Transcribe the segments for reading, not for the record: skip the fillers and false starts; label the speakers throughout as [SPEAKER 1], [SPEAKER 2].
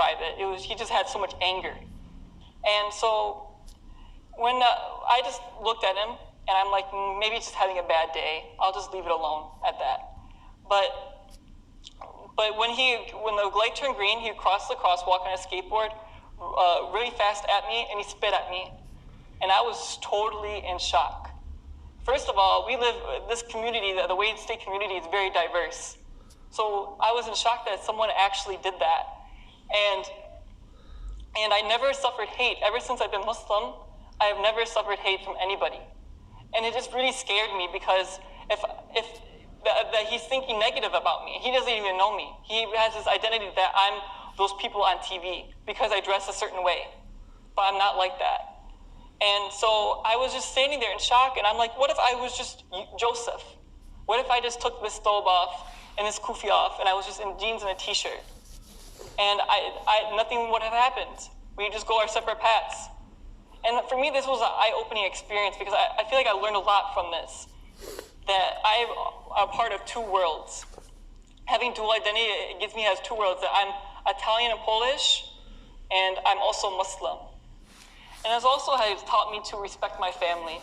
[SPEAKER 1] describe it. He just had so much anger. And so when I just looked at him, and I'm like, maybe he's just having a bad day. I'll just leave it alone at that. But when the light turned green, he crossed the crosswalk on a skateboard really fast at me, and he spit at me. And I was totally in shock. First of all, this community, the Wade State community, is very diverse. So I was in shock that someone actually did that. And I never suffered hate. Ever since I've been Muslim, I have never suffered hate from anybody. And it just really scared me because that he's thinking negative about me. He doesn't even know me. He has this identity that I'm those people on TV because I dress a certain way. But I'm not like that. And so I was just standing there in shock, and I'm like, what if I was just Joseph? What if I just took this thobe off and this kufi off, and I was just in jeans and a t-shirt? And nothing would have happened. We just go our separate paths. And for me, this was an eye-opening experience because I feel like I learned a lot from this. That I'm a part of two worlds. Having dual identity, it gives me as two worlds. That I'm Italian and Polish, and I'm also Muslim. And it also has taught me to respect my family.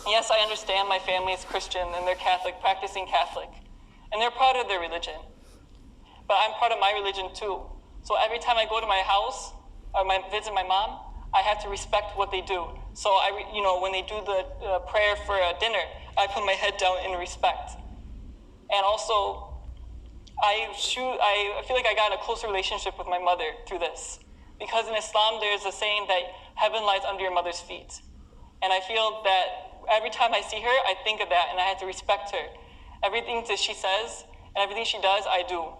[SPEAKER 1] Yes, I understand my family is Christian and they're Catholic, practicing Catholic. And they're proud of their religion. But I'm proud of my religion too. So every time I go to my house or visit my mom, I have to respect what they do. So when they do the prayer for dinner, I put my head down in respect. And also, I feel like I got a closer relationship with my mother through this. Because in Islam, there's a saying that heaven lies under your mother's feet. And I feel that every time I see her, I think of that, and I have to respect her. Everything that she says and everything she does, I do.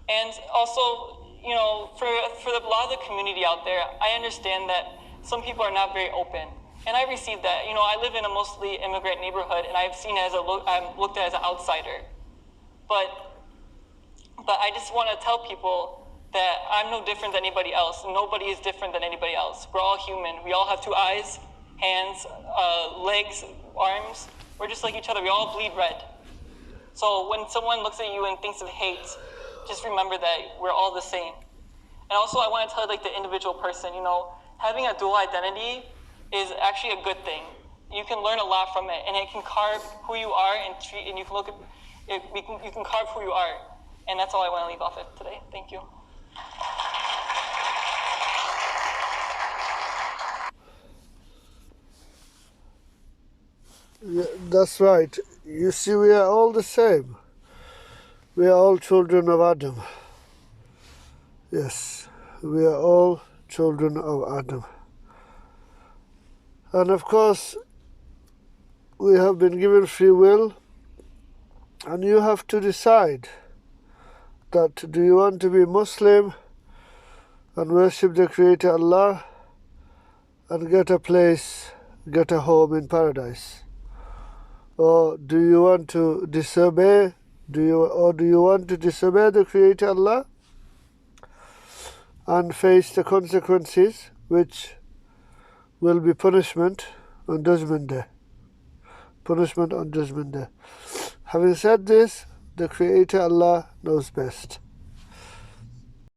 [SPEAKER 1] And also, for a lot of the community out there, I understand that some people are not very open. And I received that. I live in a mostly immigrant neighborhood, and I'm looked at as an outsider. But I just want to tell people that I'm no different than anybody else. Nobody is different than anybody else. We're all human. We all have two eyes, hands, legs, arms. We're just like each other. We all bleed red. So when someone looks at you and thinks of hate, just remember that we're all the same. And also I want to tell the individual person, having a dual identity is actually a good thing. You can learn a lot from it, and it can carve who you are and you can look at it, you can carve who you are. And that's all I want to leave off with today. Thank you.
[SPEAKER 2] Yeah, that's right. You see, we are all the same. We are all children of Adam. Yes, we are all children of Adam. And of course, we have been given free will, and you have to decide that do you want to be Muslim and worship the Creator Allah and get a home in paradise? Or do you want to disobey? Do you want to disobey the Creator Allah and face the consequences, which will be punishment on Judgment Day? Punishment on Judgment Day. Having said this, the Creator Allah knows best.